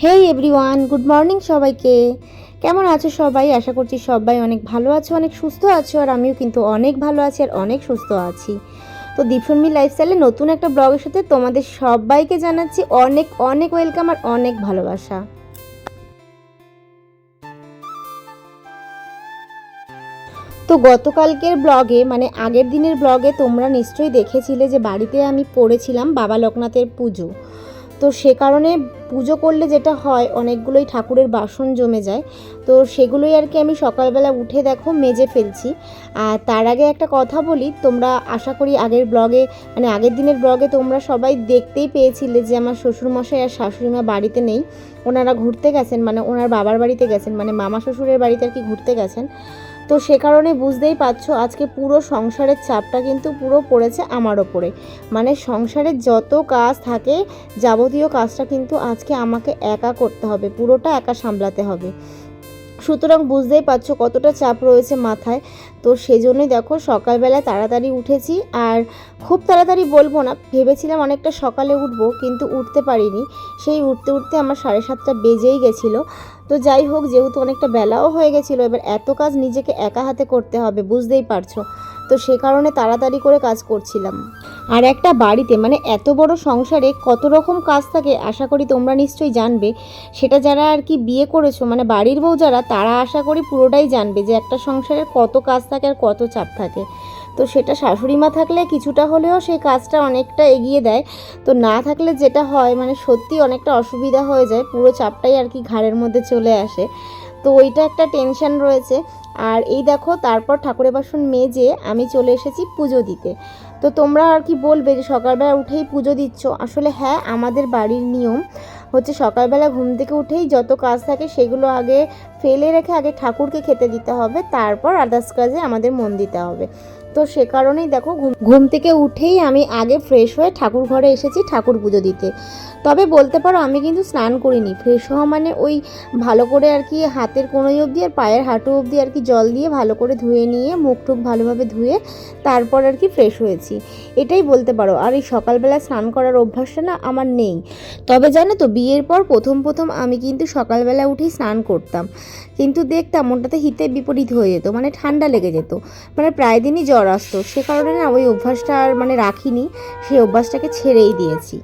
হেই everyone, good morning সবাইকে। কেমন আছো সবাই? আশা করছি সবাই অনেক ভালো আছো, অনেক সুস্থ আছো। আর আমিও কিন্তু অনেক ভালো আছি আর অনেক সুস্থ আছি। তো দীপশর্মী লাইফস্টাইলে নতুন একটা ব্লগের সাথে তোমাদের সবাইকে জানাচ্ছি অনেক অনেক ওয়েলকাম আর অনেক ভালোবাসা। তো গতকালকের ব্লগে মানে আগের দিনের ব্লগে তোমরা নিশ্চয়ই দেখেছিলে যে বাড়িতে আমি পড়েছিলাম বাবা লোকনাথের পুজো। তো সে কারণে পুজো করলে যেটা হয় অনেকগুলোই ঠাকুরের বাসন জমে যায়। তো সেগুলোই আর কি আমি সকালবেলা উঠে দেখো মেজে ফেলছি। আর তার আগে একটা কথা বলি, তোমরা আশা করি আগের ব্লগে মানে আগের দিনের ব্লগে তোমরা সবাই দেখতেই পেয়েছিলে যে আমার শ্বশুরমশাই আর শাশুড়িমা বাড়িতে নেই। ওনারা ঘুরতে গেছেন, মানে ওনার বাবার বাড়িতে গেছেন, মানে মামা শ্বশুরের বাড়িতে আর কি ঘুরতে গেছেন। তো সে কারণে বুঝতেই পারছো আজকে পুরো সংসারের চাপটা কিন্তু পুরো পড়েছে আমার ওপরে। মানে সংসারের যত কাজ থাকে যাবতীয় কাজটা কিন্তু আজকে আমাকে একা করতে হবে, পুরোটা একা সামলাতে হবে। সুতরাং বুঝতেই পারছো কতটা চাপ রয়েছে মাথায়। তো সেজন্যই দেখো সকালবেলা তাড়াতাড়ি উঠেছি। আর খুব তাড়াতাড়ি বলবো না, ভেবেছিলাম অনেকটা সকালে উঠবো কিন্তু উঠতে পারিনি। সেই উঠতে উঠতে আমার 7:30 বেজেই গেছিলো। তো যাই হোক, যেহেতু অনেকটা বেলাও হয়ে গেছিলো, এবার এত কাজ নিজেকে একা হাতে করতে হবে, বুঝতেই পারছো। তো সে কারণে তাড়াতাড়ি করে কাজ করছিলাম। আর একটা বাড়িতে মানে এত বড় সংসারে কত রকম কাজ থাকে আশা করি তোমরা নিশ্চয়ই জানবে। সেটা যারা আর কি বিয়ে করেছো মানে বাড়ির বউ যারা, তারা আশা করি পুরোটাই জানবে যে একটা সংসারের কত কাজ থাকে আর কত চাপ থাকে। তো সেটা শাশুড়ি মা থাকলে কিছুটা হলেও সেই কাজটা অনেকটা এগিয়ে দেয়। তো না থাকলে যেটা হয় মানে সত্যি অনেকটা অসুবিধা হয়ে যায়, পুরো চাপটাই আর কি ঘাড়ের মধ্যে চলে আসে। তো ওইটা একটা টেনশন রয়েছে। আর এই দেখো তারপর ঠাকুরের বাসন মেজে আমি চলে এসেছি পুজো দিতে। তো তোমরা আর কি বলবে যে সকালবেলা উঠেই পুজো দিচ্ছ। আসলে হ্যাঁ, আমাদের বাড়ির নিয়ম হচ্ছে সকালবেলা ঘুম থেকে উঠেই যত কাজ থাকে সেগুলো আগে ফেলে রেখে আগে ঠাকুরকে খেতে দিতে হবে, তারপর আদার্স কাজে আমাদের মন দিতে হবে। তো সে কারণেই দেখো ঘুম থেকে উঠেই আমি আগে ফ্রেশ হয়ে ঠাকুর ঘরে এসেছি ঠাকুর পুজো দিতে। তবে বলতে পারো আমি কিন্তু স্নান করিনি। ফ্রেশ হওয়া মানে ওই ভালো করে আর কি হাতের কোনোই অবধি আর পায়ের হাঁটু অবধি আর কি জল দিয়ে ভালো করে ধুয়ে নিয়ে মুখ টুক ভালোভাবে ধুয়ে তারপর আর কি ফ্রেশ হয়েছি, এটাই বলতে পারো। আর এই সকালবেলা স্নান করার অভ্যাসটা না আমার নেই। তবে জানো তো, বিয়ের পর প্রথম প্রথম আমি কিন্তু সকালবেলা উঠেই স্নান করতাম, কিন্তু দেখতাম ওটাতে হিতে বিপরীত হয়ে যেত, মানে ঠান্ডা লেগে যেত, মানে প্রায় দিনই জ্বর আসতো। সে কারণে না ওই অভ্যাসটা আর মানে রাখিনি, সেই অভ্যাসটাকে ছেড়েই দিয়েছি।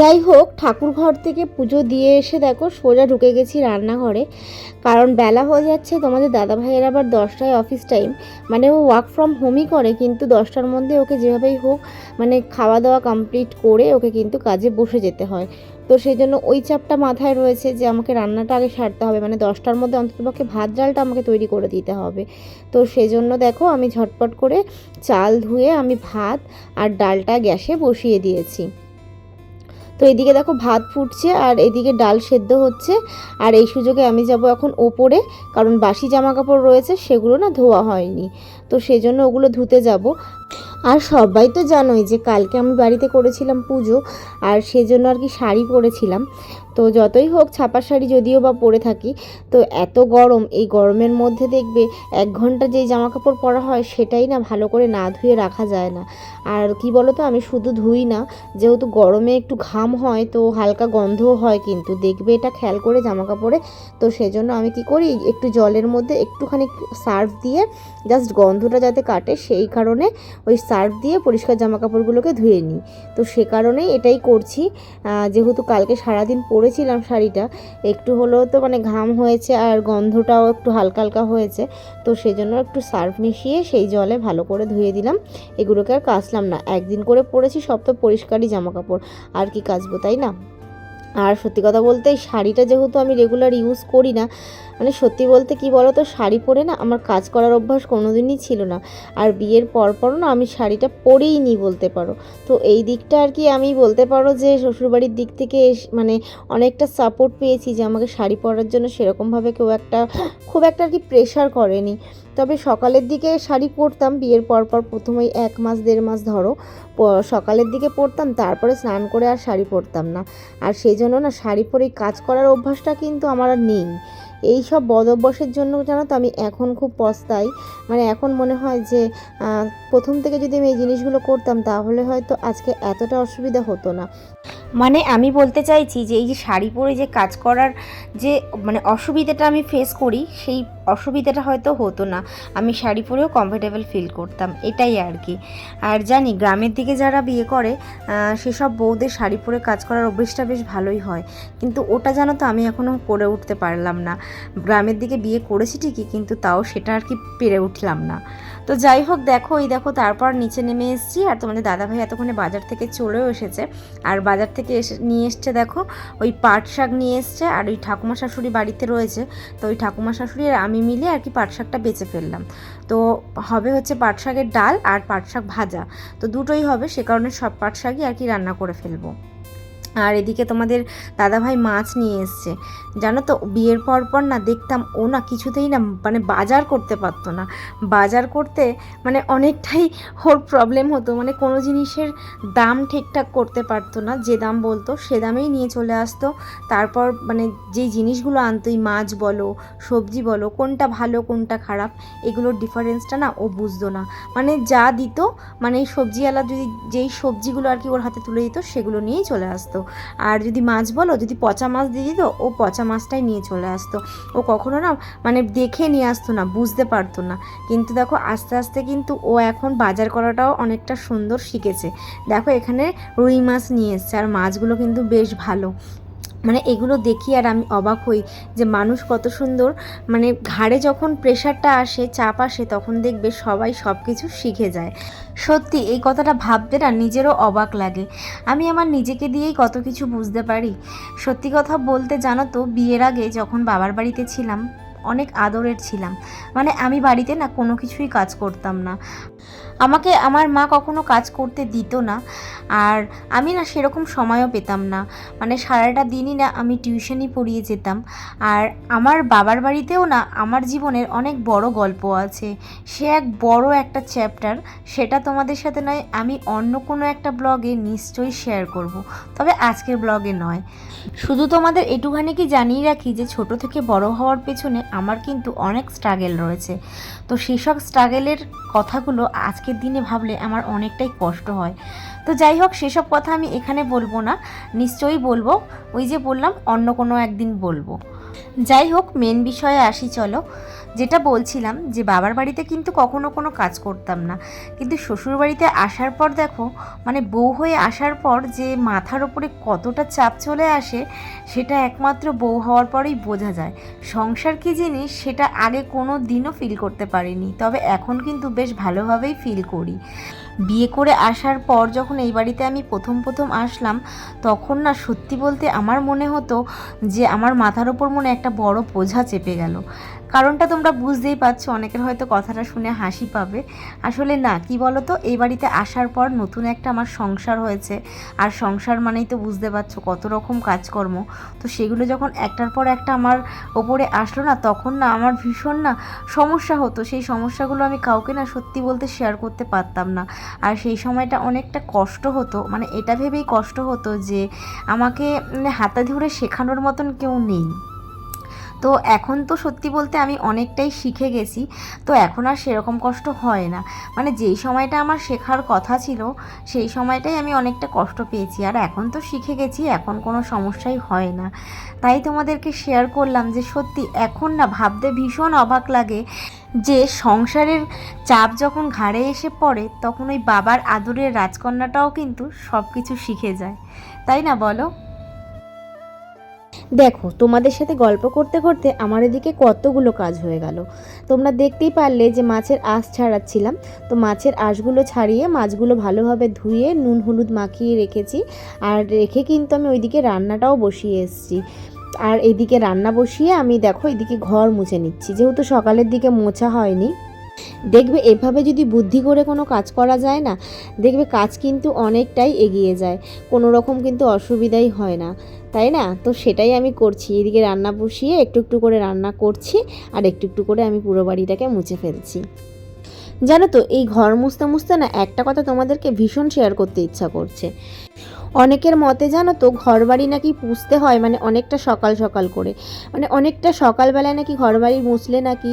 যাই হোক, ঠাকুর ঘর থেকে পুজো দিয়ে এসে দেখো সোজা ঢুকে গেছি রান্নাঘরে। কারণ বেলা হয়ে যাচ্ছে, তোমাদের দাদাভাইয়ের আবার 10টায় অফিস টাইম। মানে ও ওয়ার্ক ফ্রম হোমই করে, কিন্তু 10টার মধ্যে ওকে যেভাবেই হোক মানে খাওয়া দাওয়া কমপ্লিট করে ওকে কিন্তু কাজে বসে যেতে হয়। তো সেই জন্য ওই চাপটা মাথায় রয়েছে যে আমাকে রান্নাটা আগে সারতে হবে, মানে 10টার মধ্যে অন্ততপক্ষে ভাত ডালটা আমাকে তৈরি করে দিতে হবে। তো সেই জন্য দেখো আমি ঝটপট করে চাল ধুয়ে আমি ভাত আর ডালটা গ্যাসে বসিয়ে দিয়েছি। তো এদিকে দেখো ভাত ফুটছে আর এদিকে ডাল সেদ্ধ হচ্ছে। আর এই সুযোগে আমি যাব এখন ওপরে, কারণ বাসি জামা কাপড় রয়েছে সেগুলো না ধোয়া হয়নি, তো সেজন্য ওগুলো ধুতে যাব। আর সবাই তো জানোই যে কালকে আমি বাড়িতে করেছিলাম পুজো, আর সেজন্য আর কি শাড়ি পরেছিলাম। তো যতই হোক ছাপা শাড়ি যদিও বা পরে থাকি, তো এত গরম, এই গরমের মধ্যে দেখবে 1 ঘন্টা যেই জামা কাপড় পরা হয় সেটাই না ভালো করে না ধুয়ে রাখা যায় না। আর কি বলো তো, আমি শুধু ধুই না, যেহেতু গরমে একটু ঘাম হয় তো হালকা গন্ধও হয়, কিন্তু দেখবে এটা খেয়াল করে জামা কাপড়ে। তো সেজন্য আমি কি করি, একটু জলের মধ্যে একটুখানি সার্ফ দিয়ে জাস্ট গন্ধটা যাতে কাটে সেই কারণে ওই সার্ফ দিয়ে পরিষ্কার জামা কাপড়গুলোকে ধুয়ে নিই। তো সে কারণেই এটাই করছি। যেহেতু কালকে সারাদিন পরেছিলাম শাড়িটা, একটু হলেও তো মানে ঘাম হয়েছে আর গন্ধটাও একটু হালকা হালকা হয়েছে। তো সেই জন্য একটু সার্ফ মিশিয়ে সেই জলে ভালো করে ধুয়ে দিলাম। এগুলোকে আর কাচলাম না, একদিন করে পরেছি, সব তো পরিষ্কারই জামা কাপড়, আর কি কাচবো, তাই না? আর সত্যি কথা বলতে এই শাড়িটা যেহেতু আমি রেগুলার ইউজ করি না, মানে সত্যি বলতে কি বলো তো, শাড়ি পরে না আমার কাজ করার অভ্যাস কোনোদিনই ছিল না। আর বিয়ের পরও না আমি শাড়িটা পরেই নি বলতে পারো। তো এই দিকটা আর কি আমি বলতে পারো যে শ্বশুরবাড়ির দিক থেকে মানে অনেকটা সাপোর্ট পেয়েছি, যে আমাকে শাড়ি পরার জন্য সেরকমভাবে কেউ খুব একটা আর কি প্রেশার করেনি। তবে সকালের দিকে শাড়ি পরতাম বিয়ের পর প্রথমেই 1 মাস 1.5 মাস ধরো সকালের দিকে পরতাম, তারপরে স্নান করে আর শাড়ি পরতাম না। আর সেই জন্য না শাড়ি পরেই কাজ করার অভ্যাসটা কিন্তু আমার আর নেই। এই সব বদ অভ্যাসের জন্য জানো তো আমি এখন খুব পস্তাই। মানে এখন মনে হয় যে প্রথম থেকে যদি আমি এই জিনিসগুলো করতাম তাহলে হয়তো আজকে এতটা অসুবিধা হতো না। মানে আমি বলতে চাইছি যে এই যে শাড়ি পরে যে কাজ করার যে মানে অসুবিধাটা আমি ফেস করি, সেই অসুবিধাটা হয়তো হতো না, আমি শাড়ি পরেও কমফোর্টেবল ফিল করতাম, এটাই আর কি। আর জানি গ্রামের দিকে যারা বিয়ে করে সেসব বউদের শাড়ি পরে কাজ করার অভ্যেসটা বেশ ভালোই হয়, কিন্তু ওটা জানো তো আমি এখনও করে উঠতে পারলাম না। গ্রামের দিকে বিয়ে করেছি ঠিকই, কিন্তু তাও সেটা আর কি পেরে উঠলাম না। তো যাই হোক, দেখো তারপর নিচে নেমে এসেছি, আর তোমাদের দাদাভাই এতক্ষণে বাজার থেকে চলেও এসেছে। আর বাজার থেকে নিয়ে এসছে দেখো ওই পাট শাক নিয়ে এসছে, আর ওই ঠাকুমা শাশুড়ি বাড়িতে রয়েছে, তো ওই ঠাকুমা শাশুড়ি আর আমি মিলে আর কি পাট শাকটা বেঁচে ফেললাম। তো হবে হচ্ছে পাট শাকের ডাল আর পাট শাক ভাজা, তো দুটোই হবে, সে কারণে সব পাট শাকই আর কি রান্না করে ফেলবো। আর এদিকে তোমাদের দাদাভাই মাছ নিয়ে এসছে। জানো তো বিয়ের পর না দেখতাম ও না কিছুতেই না মানে বাজার করতে পারতো না, বাজার করতে মানে অনেকটাই ওর প্রবলেম হতো, মানে কোনো জিনিসের দাম ঠিকঠাক করতে পারতো না, যে দাম বলতো সে দামেই নিয়ে চলে আসতো। তারপর মানে যেই জিনিসগুলো আনতো, এই মাছ বলো সবজি বলো, কোনটা ভালো কোনটা খারাপ এগুলোর ডিফারেন্সটা না ও বুঝতো না। মানে যা দিত, মানে এই সবজিওয়ালা যদি যেই সবজিগুলো আর কি ওর হাতে তুলে দিত সেগুলো নিয়েই চলে আসতো। আর যদি মাছ বলো, যদি পচা মাছ দিয়ে দিত ও পচা মাছটাই নিয়ে চলে আসতো। ও কখনো না মানে দেখে নিয়ে আসতো না, বুঝতে পারতো না। কিন্তু দেখো আস্তে আস্তে কিন্তু ও এখন বাজার করাটাও অনেকটা সুন্দর শিখেছে। দেখো এখানে রুই মাছ নিয়ে এসছে, আর মাছগুলো কিন্তু বেশ ভালো। মানে এগুলো দেখি আর আমি অবাক হই যে মানুষ কত সুন্দর, মানে ঘাড়ে যখন প্রেশারটা আসে, চাপ আসে, তখন দেখবে সবাই সব কিছু শিখে যায়। সত্যি এই কথাটা ভাবতে না নিজেরও অবাক লাগে, আমি আমার নিজেকে দিয়েই কত কিছু বুঝতে পারি। সত্যি কথা বলতে জানো তো, বিয়ের আগে যখন বাবার বাড়িতে ছিলাম অনেক আদরের ছিলাম, মানে আমি বাড়িতে না কোনো কিছুই কাজ করতাম না, আমাকে আমার মা কখনো কাজ করতে দিত না। আর আমি না সেরকম সময়ও পেতাম না, মানে সারাটা দিনই না আমি টিউশনই পড়িয়ে যেতাম। আর আমার বাবার বাড়িতেও না আমার জীবনের অনেক বড় গল্প আছে, সে এক বড় একটা চ্যাপ্টার, সেটা তোমাদের সাথে নয় আমি অন্য কোনো একটা ব্লগে নিশ্চয়ই শেয়ার করব, তবে আজকের ব্লগে নয়। শুধু তোমাদের এটুখানি কি জানিয়ে রাখি যে ছোট থেকে বড় হওয়ার পেছনে আমার কিন্তু অনেক স্ট্রাগেল রয়েছে। তো সেসব স্ট্রাগেলের কথাগুলো আজকের দিনে ভাবলে আমার অনেকটাই কষ্ট হয়। তো যাই হোক, সেসব কথা আমি এখানে বলবো না, নিশ্চয়ই বলবো, ওই যে বললাম অন্য কোনো একদিন বলবো। যাই হোক, মেন বিষয়ে আসি চলো। যেটা বলছিলাম যে বাবার বাড়িতে কিন্তু কখনো কোনো কাজ করতাম না, কিন্তু শ্বশুর বাড়িতে আসার পর দেখো, মানে বউ হয়ে আসার পর যে মাথার ওপরে কতটা চাপ চলে আসে সেটা একমাত্র বউ হওয়ার পরেই বোঝা যায়। সংসার কী জিনিস সেটা আগে কোনো দিনও ফিল করতে পারিনি, তবে এখন কিন্তু বেশ ভালোভাবেই ফিল করি। বিয়ে করে আসার পর যখন এই বাড়িতে আমি প্রথম আসলাম, তখন না সত্যি বলতে আমার মনে হতো যে আমার মাথার ওপর মনে একটা বড় বোঝা চেপে গেল। কারণটা তোমরা বুঝতেই পারছো, অনেকের হয়তো কথাটা শুনে হাসি পাবে, আসলে না কি বলো তো, এই বাড়িতে আসার পর নতুন একটা আমার সংসার হয়েছে, আর সংসার মানেই তো বুঝতে পারছো কত রকম কাজকর্ম। তো সেগুলো যখন একটার পর একটা আমার ওপরে আসলো না, তখন না আমার ভীষণ না সমস্যা হতো, সেই সমস্যাগুলো আমি কাউকে না সত্যি বলতে শেয়ার করতে পারতাম না। আর সেই সময়টা অনেকটা কষ্ট হতো, মানে এটা ভেবেই কষ্ট হতো যে আমাকে হাতে ধরে শেখানোর মতন কেউ নেই। তো এখন তো সত্যি বলতে আমি অনেকটাই শিখে গেছি, তো এখন আর সেরকম কষ্ট হয় না। মানে যেই সময়টা আমার শেখার কথা ছিল সেই সময়টাই আমি অনেকটা কষ্ট পেয়েছি, আর এখন তো শিখে গেছি, এখন কোনো সমস্যাই হয় না। তাই তোমাদেরকে শেয়ার করলাম যে সত্যি এখন না ভাবতে ভীষণ অবাক লাগে যে সংসারের চাপ যখন ঘাড়ে এসে পড়ে তখন ওই বাবার আদরের রাজকন্যাটাও কিন্তু সব কিছু শিখে যায়, তাই না বলো? দেখো তোমাদের সাথে গল্প করতে করতে আমার এদিকে কতগুলো কাজ হয়ে গেল। তোমরা দেখতেই পারলে যে মাছের আঁশ ছাড়াচ্ছিলাম, তো মাছের আঁশগুলো ছাড়িয়ে মাছগুলো ভালোভাবে ধুয়ে নুন হলুদ মাখিয়ে রেখেছি। আর রেখে কিন্তু আমি ওইদিকে রান্নাটাও বসিয়ে এসেছি। আর এইদিকে রান্না বসিয়ে আমি দেখো এদিকে ঘর মুছে নিচ্ছি, যেহেতু সকালের দিকে মোছা হয়নি। দেখবে এভাবে যদি বুদ্ধি করে কোনো কাজ করা যায় না, দেখবে কাজ কিন্তু অনেকটাই এগিয়ে যায়, কোনো রকম কিন্তু অসুবিধাই হয় না, তাই না? তো সেটাই আমি করছি, এদিকে রান্না বসিয়ে একটু একটু করে রান্না করছি আর একটু একটু করে আমি পুরো বাড়িটাকে মুছে ফেলছি। জানো তো, এই ঘর মুছতে মুছতে না একটা কথা তোমাদেরকে ভীষণ শেয়ার করতে ইচ্ছা করছে। অনেকের মতে জানো তো, ঘরবাড়ি নাকি পুছতে হয় মানে অনেকটা সকাল সকাল করে, মানে অনেকটা সকালবেলায় নাকি ঘরবাড়ি মুছলে নাকি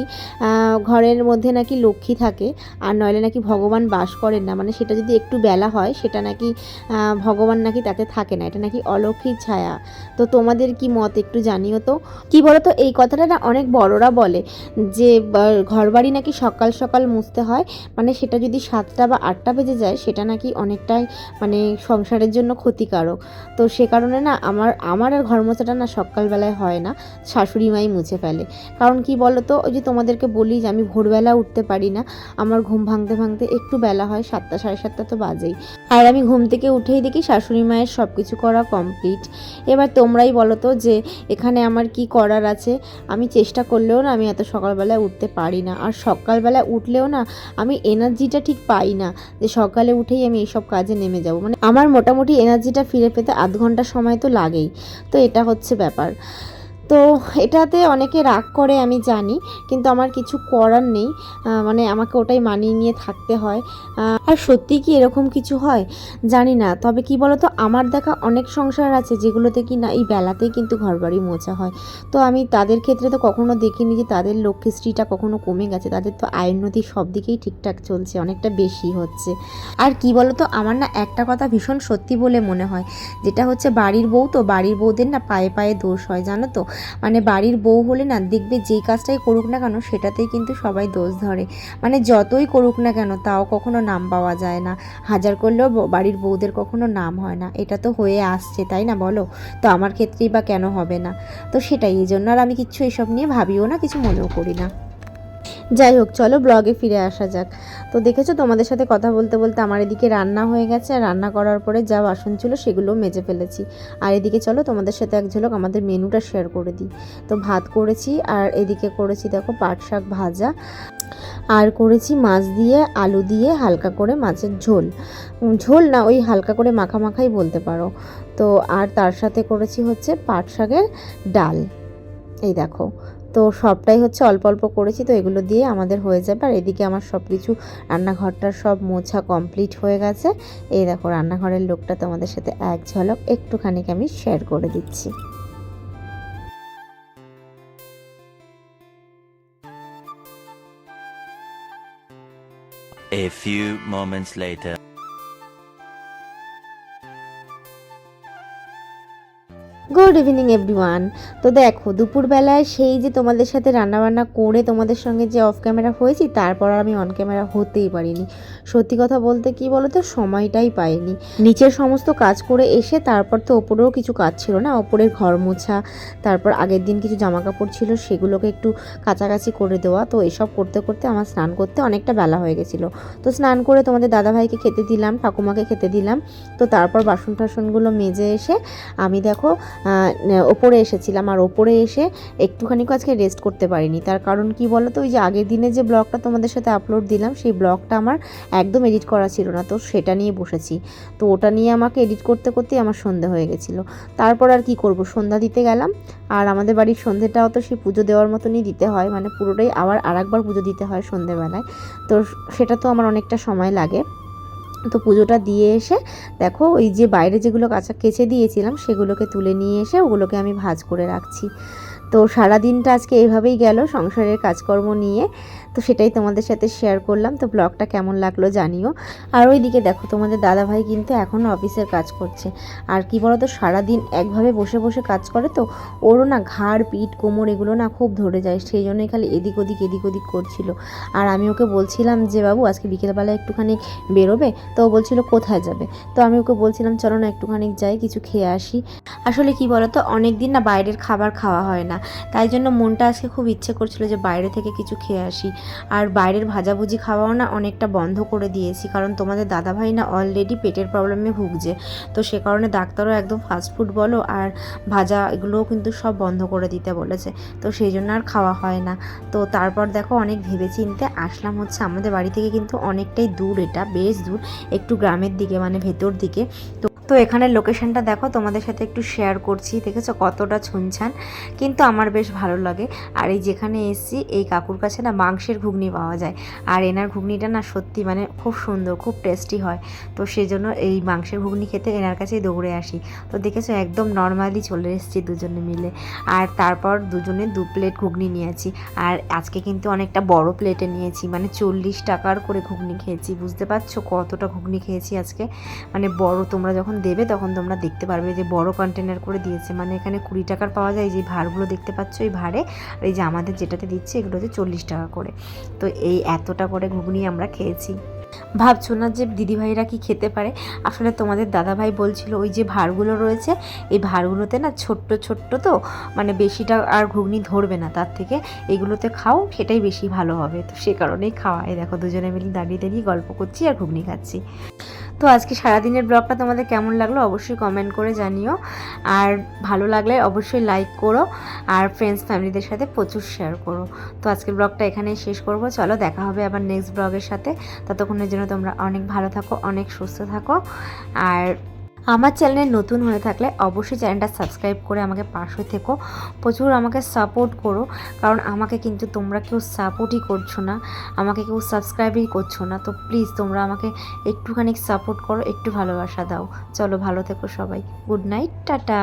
ঘরের মধ্যে নাকি লক্ষ্মী থাকে, আর নইলে নাকি ভগবান বাস করেন না, মানে সেটা যদি একটু বেলা হয় সেটা নাকি ভগবান নাকি তাতে থাকে না, এটা নাকি অলৌকিক ছায়া। তো তোমাদের কি মত একটু জানিও তো। কি বলো তো, এই কথাটা না অনেক বড়রা বলে যে ঘরবাড়ি নাকি সকাল সকাল মুছতে হয়, মানে সেটা যদি 7টা বা 8টা বেজে যায় সেটা নাকি অনেকটাই মানে সংসারের জন্য ক্ষতিকারক। তো সে কারণে না আমার আর ঘর মোছাটা না সকালবেলায় হয় না, শাশুড়ি মাই মুছে ফেলে। কারণ কি বলো তো, ওই যে তোমাদেরকে বলি যে আমি ভোরবেলা উঠতে পারি না, আমার ঘুম ভাঙতে ভাঙতে একটু বেলা হয়, 7টা সাড়ে 7টা তো বাজেই। আর আমি ঘুম থেকে উঠেই দেখি শাশুড়ি মায়ের সব কিছু করা কমপ্লিট। এবার তোমরাই বলো তো যে এখানে আমার কি করার আছে। আমি চেষ্টা করলেও না আমি এত সকালবেলায় উঠতে পারি না, আর সকালবেলায় উঠলেও না আমি এনার্জিটা ঠিক পাই না যে সকালে উঠেই আমি এইসব কাজে নেমে যাব। মানে আমার মোটামুটি এনার্জিটা ফিরে পেতে আধ ঘন্টা সময় তো লাগেই। তো এটা হচ্ছে ব্যাপার। তো এটাতে অনেকে রাগ করে আমি জানি, কিন্তু আমার কিছু করার নেই, মানে আমাকে ওটাই মানিয়ে নিয়ে থাকতে হয়। আর সত্যি কি এরকম কিছু হয় জানি না, তবে কি বলো তো, আমার দেখা অনেক সংসার আছে যেগুলোতে কি না এই বেলাতেই কিন্তু ঘরবাড়ি মোছা হয়। তো আমি তাদের ক্ষেত্রে তো কখনো দেখিনি যে তাদের লক্ষ্মীশ্রীটা কখনো কমে গেছে, তাদের তো আয় উন্নতি সব দিকেই ঠিকঠাক চলছে, অনেকটা বেশি হচ্ছে। আর কি বলো তো, আমার না একটা কথা ভীষণ সত্যি বলে মনে হয়, যেটা হচ্ছে বাড়ির বউ, তো বাড়ির বউদের না পায়ে পায়ে দোষ হয় জানো তো। মানে বাড়ির বউ হলে না দেখবে যেই কাজটাই করুক না কেন সেটাতেই কিন্তু সবাই দোষ ধরে, মানে যতই করুক না কেন তাও কখনো নাম পাওয়া যায় না, হাজার করলেও বাড়ির বউদের কখনো নাম হয় না। এটা তো হয়ে আসছে, তাই না বলো? তো আমার ক্ষেত্রেই বা কেন হবে না? তো সেটাই, এই জন্য আর আমি কিচ্ছু এসব নিয়ে ভাবিও না, কিছু মনেও করি না। যাই হোক, চলো ব্লগে ফিরে আসা যাক। তো দেখেছো, তোমাদের সাথে কথা বলতে বলতে আমার এদিকে রান্না হয়ে গেছে, আর রান্না করার পরে যা বাসন ছিল সেগুলো মেজে ফেলেছি। আর এদিকে চলো তোমাদের সাথে এক ঝলক আমাদের মেনুটা শেয়ার করে দিই। তো ভাত করেছি, আর এদিকে করেছি দেখো পাট শাক ভাজা, আর করেছি মাছ দিয়ে আলু দিয়ে হালকা করে মাছের ঝোল, ঝোল না ওই হালকা করে মাখা মাখাই বলতে পারো। তো আর তার সাথে করেছি হচ্ছে পাট শাকের ডাল। এই দেখো, তো সবটাই হচ্ছে অল্প অল্প করেছি, তো এগুলো দিয়ে আমাদের হয়ে যাবে। আর এদিকে আমার সব কিছু রান্নাঘরটার সব মোছা কমপ্লিট হয়ে গেছে। এই দেখো রান্নাঘরের লোকটা তোমাদের সাথে এক ঝলক একটুখানি আমি শেয়ার করে দিচ্ছি। A few moments later. Good evening everyone. তো দেখো দুপুরবেলায় সেই যে তোমাদের সাথে রান্নাবান্না করে তোমাদের সঙ্গে যে অফ ক্যামেরা হয়েছি, তারপর আর আমি অন ক্যামেরা হতেই পারিনি। সত্যি কথা বলতে কি বলো তো, সময়টাই পাইনি। নিচের সমস্ত কাজ করে এসে তারপর তো ওপরেও কিছু কাজ ছিল না, ওপরের ঘর মোছা, তারপর আগের দিন কিছু জামা কাপড় ছিল সেগুলোকে একটু কাছাকাছি করে দেওয়া। তো এসব করতে করতে আমার স্নান করতে অনেকটা বেলা হয়ে গেছিলো। তো স্নান করে তোমাদের দাদাভাইকে খেতে দিলাম, ঠাকুমাকে খেতে দিলাম। তো তারপর বাসন টাসনগুলো মেজে এসে আমি দেখো ওপরে এসেছিলাম। আর ওপরে এসে একটুখানি আজকে রেস্ট করতে পারিনি, তার কারণ কি বলো তো, ওই যে আগের দিনে যে ব্লগটা তোমাদের সাথে আপলোড দিলাম সেই ব্লগটা আমার একদম এডিট করা ছিল না, তো সেটা নিয়ে বসেছি। তো ওটা নিয়ে আমাকে এডিট করতে করতেই আমার সন্ধে হয়ে গেছিলো। তারপর আর কি করব, সন্ধ্যা দিতে গেলাম। আর আমাদের বাড়ির সন্ধেটাও তো সেই পুজো দেওয়ার মতনই দিতে হয়, মানে পুরোটাই আবার আরেকবার পুজো দিতে হয় সন্ধেবেলায়। তো সেটা তো আমার অনেকটা সময় লাগে। তো পুজোটা দিয়ে এসে দেখো ওই যে বাইরে যেগুলো কাঁচা কেচে দিয়েছিলাম সেগুলোকে তুলে নিয়ে এসে ওগুলোকে আমি ভাঁজ করে রাখছি। তো তো সারা দিনটা আজকে এইভাবেই গেল সংসারের কাজকর্ম নিয়ে। তো সেটাই তোমাদের সাথে শেয়ার করলাম। তো ব্লগটা কেমন লাগলো জানিও। আর ওইদিকে দেখো তোমাদের দাদাভাই কিন্তু এখনও অফিসের কাজ করছে। আর কি বলো তো, সারাদিন একভাবে বসে বসে কাজ করে তো ওরও না ঘাড় পিঠ কোমর এগুলো না খুব ধরে যায়, সেই জন্যই খালি এদিক ওদিক করছিল। আর আমি ওকে বলছিলাম যে বাবু আজকে বিকেলবেলা একটুখানি বেরোবে, তো ও বলছিল কোথায় যাবে। তো আমি ওকে বলছিলাম চলো না একটুখানি যাই, কিছু খেয়ে আসি। আসলে কি বলো তো, অনেক দিন না বাইরের খাবার খাওয়া হয় না, তাই জন্য মনটা আজকে খুব ইচ্ছে করছিল যে বাইরে থেকে কিছু খেয়ে আসি। আর বাইরের ভাজাভুজি খাওয়াও না অনেকটা বন্ধ করে দিয়েছি, কারণ তোমাদের দাদাভাই না অলরেডি পেটের প্রবলেমে ভুগছে। তো সে কারণে ডাক্তারও একদম ফাস্টফুড বলো আর ভাজা এগুলোও কিন্তু সব বন্ধ করে দিতে বলেছে। তো সেই জন্য আর খাওয়া হয় না। তো তারপর দেখো অনেক ভেবেচিন্তে আসলাম হচ্ছে আমাদের বাড়ি থেকে কিন্তু অনেকটাই দূর, এটা বেশ দূর, একটু গ্রামের দিকে মানে ভেতর দিকে। তো এখানের লোকেশনটা দেখো, তোমাদের সাথে একটু শেয়ার করছি। দেখেছো কতটা ছুনছান, কিন্তু আমার বেশ ভালো লাগে। আর এই যেখানে এসছি এই কাকুর কাছে না মাংসের ঘুগনি পাওয়া যায়, আর এনার ঘুগনিটা না সত্যি মানে খুব সুন্দর, খুব টেস্টি হয়। তো সেই জন্য এই মাংসের ঘুগনি খেতে এনার কাছেই দৌড়ে আসি। তো দেখেছো একদম নর্মালি চলে এসেছি দুজনে মিলে। আর তারপর দুজনে 2 প্লেট ঘুগনি নিয়েছি। আর আজকে কিন্তু অনেকটা বড় প্লেটে নিয়েছি, মানে 40 টাকার করে ঘুগনি খেয়েছি। বুঝতে পারছো কতটা ঘুগনি খেয়েছি আজকে, মানে বড়। তোমরা যখন দেবে তখন তোমরা দেখতে পারবে যে বড় কন্টেনার করে দিয়েছে, মানে এখানে 20 টাকার পাওয়া যায়। যে ভাড়গুলো দেখতে পাচ্ছ এই ভাড়ে, আর এই যে আমাদের যেটাতে দিচ্ছে এগুলো হচ্ছে 40 টাকা করে। তো এই এতটা করে ঘুগনি আমরা খেয়েছি। ভাবছো না যে দিদিভাইরা কি খেতে পারে? আসলে তোমাদের দাদাভাই বলছিল ওই যে ভাড়গুলো রয়েছে, এই ভাড়গুলোতে না ছোট্ট ছোট্ট, তো মানে বেশিটা আর ঘুগনি ধরবে না, তার থেকে এগুলোতে খাও, সেটাই বেশি ভালো হবে। তো সে কারণেই খাওয়া। এই দেখো দুজনে মিলে দাঁড়িয়ে দাঁড়িয়ে গল্প করছি আর ঘুগনি খাচ্ছি। তো আজকে সারাদিনের ব্লগটা তোমাদের কেমন লাগলো অবশ্যই কমেন্ট করে জানিও। আর ভালো লাগলে অবশ্যই লাইক করো, আর ফ্রেন্ডস ফ্যামিলিদের সাথে প্রচুর শেয়ার করো। তো আজকের ব্লগটা এখানেই শেষ করব। চলো দেখা হবে আবার নেক্সট ব্লগের সাথে। ততক্ষণের জন্য তোমরা অনেক ভালো থাকো, অনেক সুস্থ থাকো। আর আমার চ্যানেলে নতুন হয়ে থাকলে অবশ্যই চ্যানেলটা সাবস্ক্রাইব করে আমাকে পাশে থেকো, প্রচুর আমাকে সাপোর্ট করো। কারণ আমাকে কিন্তু তোমরা কেউ সাপোর্টই করছো না, আমাকে কেউ সাবস্ক্রাইবই করছো না। তো প্লিজ তোমরা আমাকে একটুখানি সাপোর্ট করো, একটু ভালোবাসা দাও। চলো ভালো থেকো সবাই, গুড নাইট, টাটা।